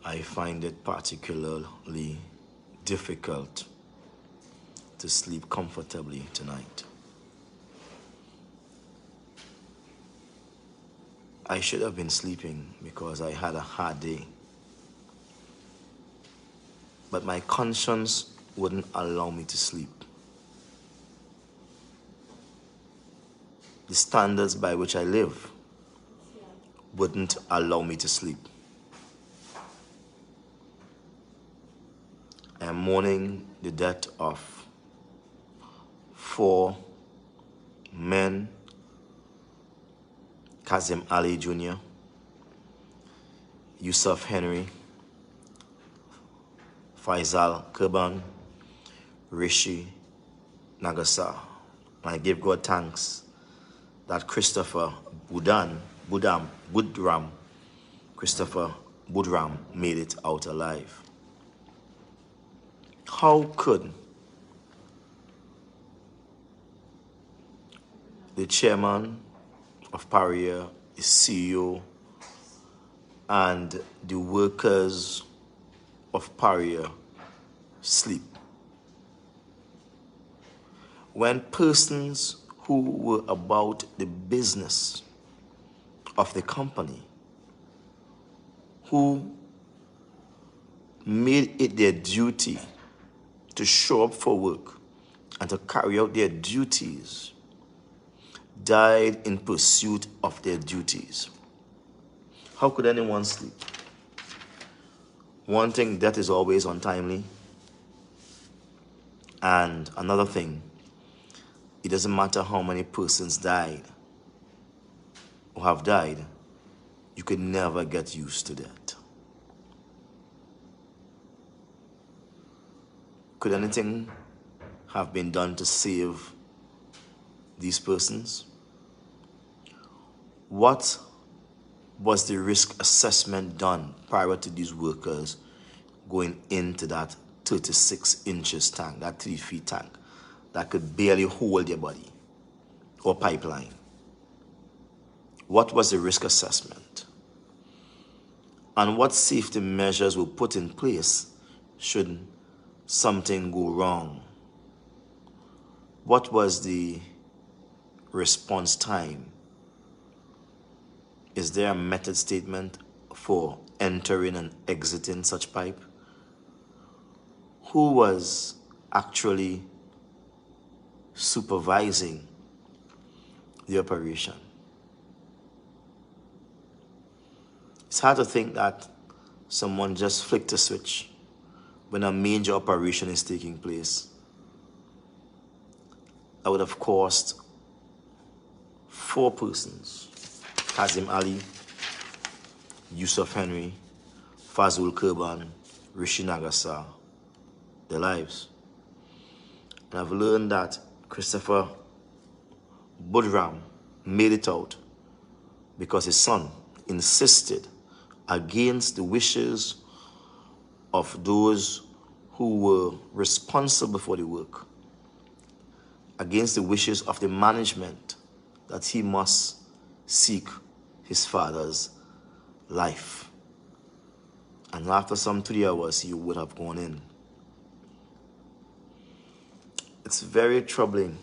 I find it particularly difficult to sleep comfortably tonight. I should have been sleeping because I had a hard day. But my conscience wouldn't allow me to sleep. The standards by which I live wouldn't allow me to sleep. I am mourning the death of 4 men: Kazim Ali Jr., Yusuf Henry, Faisal Kurban, Rishi Nagasa. And I give God thanks that Christopher Budram made it out alive. How could the chairman of Paria, the CEO, and the workers of Paria sleep when persons who were about the business of the company, who made it their duty to show up for work and to carry out their duties, died in pursuit of their duties? How could anyone sleep? One thing, death is always untimely. And another thing, it doesn't matter how many persons died or have died, you could never get used to that. Could anything have been done to save these persons? What was the risk assessment done prior to these workers going into that 36 inches tank, that 3 feet tank, that could barely hold their body, or pipeline? What was the risk assessment? And what safety measures were put in place should something go wrong? What was the response time? Is there a method statement for entering and exiting such pipe? Who was actually supervising the operation? It's hard to think that someone just flicked a switch when a major operation is taking place. That would have cost 4 persons: Kazim Ali, Yusuf Henry, Fazul Kurban, Rishi Nagasa, their lives. And I've learned that Christopher Budram made it out because his son insisted, against the wishes of those who were responsible for the work, against the wishes of the management, that he must seek his father's life. And after some 3 hours, he would have gone in. It's very troubling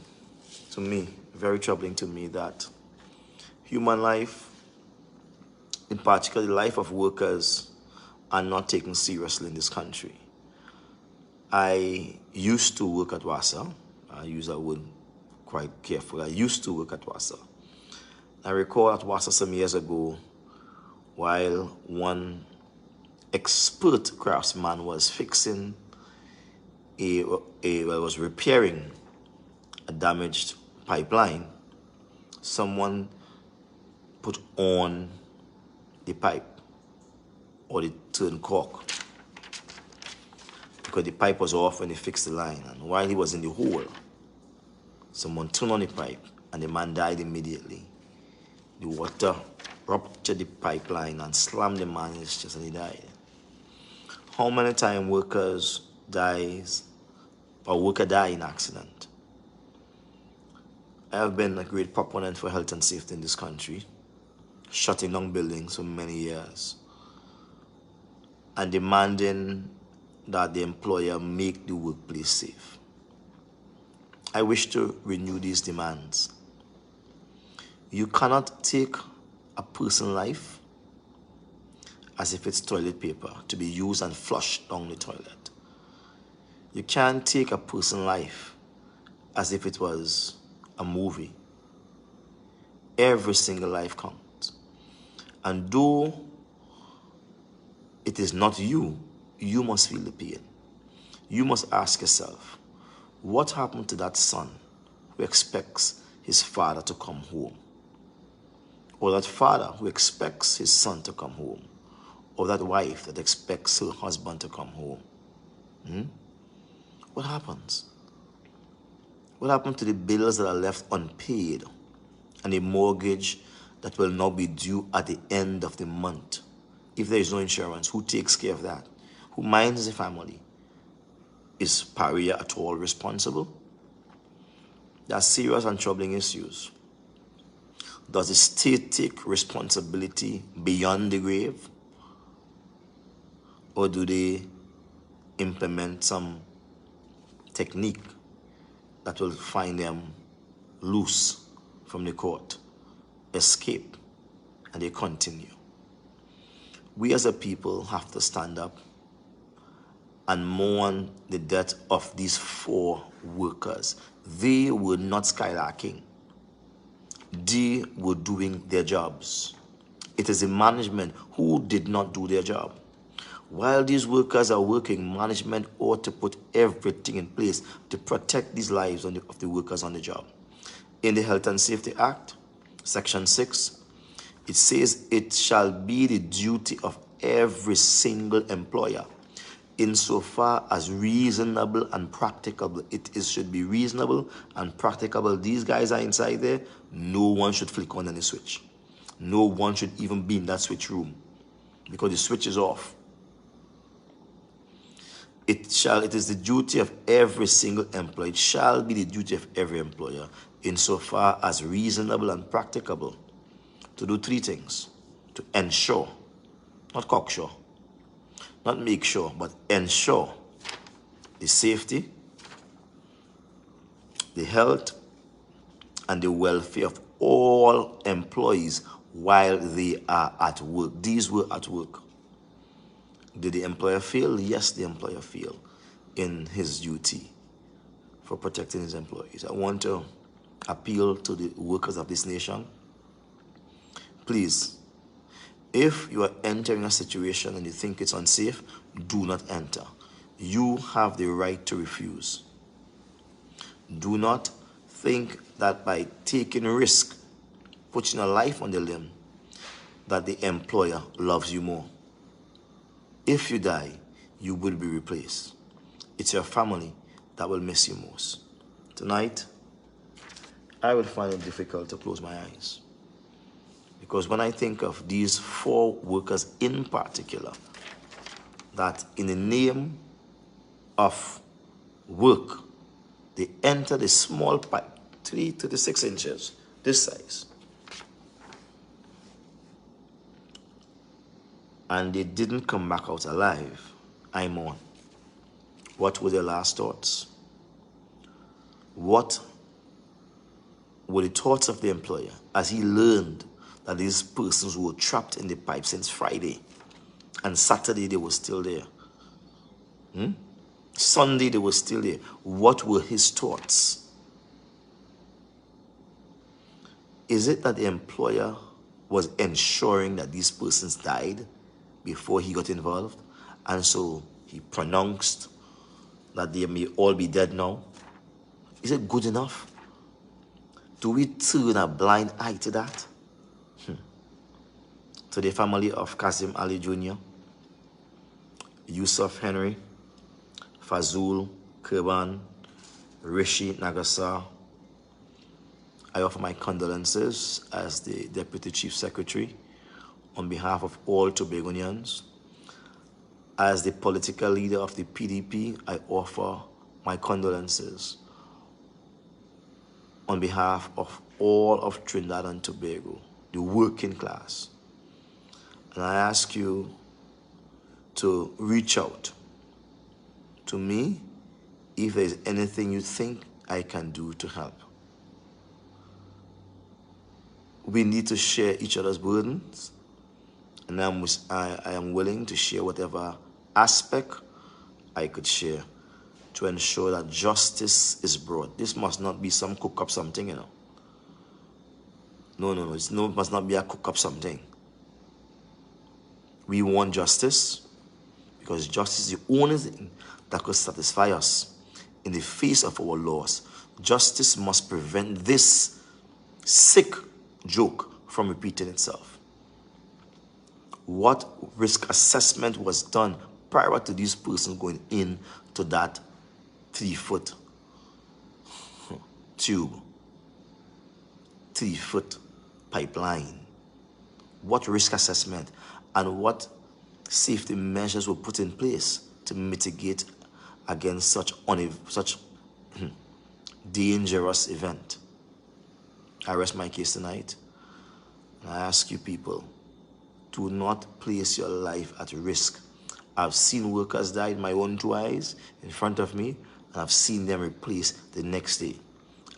to me that human life, in particular the life of workers, are not taken seriously in this country. I used to work at WASA. I use that word quite carefully. I used to work at WASA. I recall at WASA some years ago, while one expert craftsman was was repairing a damaged pipeline, someone put on the pipe or the turn cork because the pipe was off when they fixed the line. And while he was in the hole, someone turned on the pipe and the man died immediately. The water ruptured the pipeline and slammed the man in his chest and he died. How many times worker die in accident? I have been a great proponent for health and safety in this country, shutting down buildings for many years. and demanding that the employer make the workplace safe. I wish to renew these demands. You cannot take a person's life as if it's toilet paper to be used and flushed down the toilet. You can't take a person's life as if it was a movie. Every single life counts. And though it is not you, you must feel the pain. You must ask yourself, what happened to that son who expects his father to come home? Or that father who expects his son to come home? Or that wife that expects her husband to come home? What happens? What happened to the bills that are left unpaid and the mortgage that will now be due at the end of the month? If there is no insurance, who takes care of that? Who minds the family? Is Paria at all responsible? There are serious and troubling issues. Does the state take responsibility beyond the grave? Or do they implement some technique that will find them loose from the court, escape, and they continue? We as a people have to stand up and mourn the death of these 4 workers. They were not skylarking. They were doing their jobs. It is the management who did not do their job. While these workers are working, management ought to put everything in place to protect these lives of the workers on the job. In the Health and Safety Act, Section 6, it says it shall be the duty of every single employer, insofar as reasonable and practicable. Should be reasonable and practicable. These guys are inside there. No one should flick on any switch. No one should even be in that switch room because the switch is off. It is the duty of every single employee. It shall be the duty of every employer, insofar as reasonable and practicable, to do 3 things. To ensure, not cocksure, not make sure, but ensure the safety, the health, and the welfare of all employees while they are at work. These were at work. Did the employer fail? Yes, the employer failed in his duty for protecting his employees. I want to appeal to the workers of this nation. Please, if you are entering a situation and you think it's unsafe, do not enter. You have the right to refuse. Do not think that by taking risk, putting a life on the limb, that the employer loves you more. If you die, you will be replaced. It's your family that will miss you most. Tonight, I will find it difficult to close my eyes. Because when I think of these 4 workers in particular, that in the name of work, they entered a small pipe, 3 to 6 inches, this size. And they didn't come back out alive. I mourn. What were their last thoughts? What were the thoughts of the employer as he learned that these persons were trapped in the pipe since Friday, and Saturday they were still there? Sunday they were still there. What were his thoughts? Is it that the employer was ensuring that these persons died before he got involved, and so he pronounced that they may all be dead now? Is it good enough? Do we turn a blind eye to that? To the family of Kazim Ali Jr., Yusuf Henry, Fazul Kurban, Rishi Nagasa, I offer my condolences as the Deputy Chief Secretary on behalf of all Tobagonians. As the political leader of the PDP, I offer my condolences on behalf of all of Trinidad and Tobago, the working class. And I ask you to reach out to me if there is anything you think I can do to help. We need to share each other's burdens, and I am willing to share whatever aspect I could share to ensure that justice is brought. This must not be some cook up something, No, it must not be a cook up something. We want justice because justice is the only thing that could satisfy us in the face of our laws. Justice must prevent this sick joke from repeating itself. What risk assessment was done prior to these persons going into that 3-foot tube, 3-foot pipeline? What risk assessment and what safety measures were put in place to mitigate against such dangerous event? I rest my case tonight, and I ask you people, do not place your life at risk. I've seen workers die in my own 2 eyes in front of me, and I've seen them replaced the next day.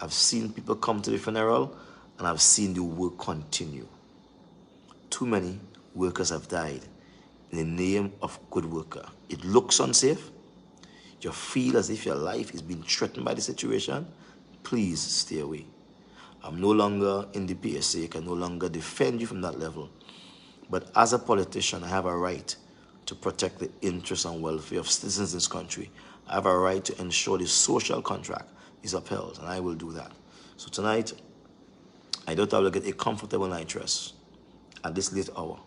I've seen people come to the funeral, and I've seen the work continue. Too many workers have died in the name of good worker. It looks unsafe. You feel as if your life is being threatened by the situation. Please stay away. I'm no longer in the PSA. I can no longer defend you from that level. But as a politician, I have a right to protect the interests and welfare of citizens in this country. I have a right to ensure the social contract is upheld, and I will do that. So tonight, I doubt I will get a comfortable night rest at this late hour.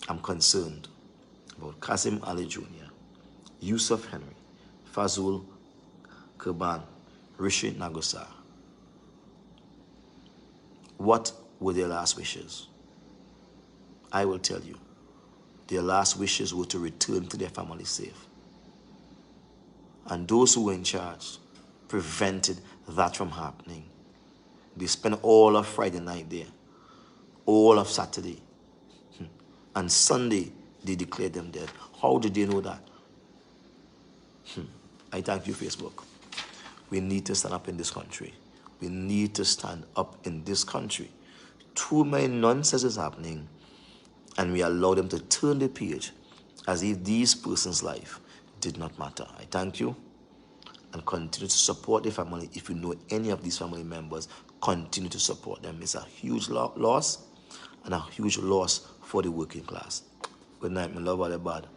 I'm concerned about Kazim Ali Jr., Yusuf Henry, Fazul Kurban, Rishi Nagosar. What were their last wishes? I will tell you. Their last wishes were to return to their family safe. And those who were in charge prevented that from happening. They spent all of Friday night there, all of Saturday, and Sunday they declared them dead. How did they know that? I thank you, Facebook. We need to stand up in this country. We need to stand up in this country. Too many nonsense is happening, and we allow them to turn the page as if these persons' life did not matter. I thank you, and continue to support the family. If you know any of these family members, continue to support them. It's a huge loss, and a huge loss for the working class. Good night, my love, all the bad.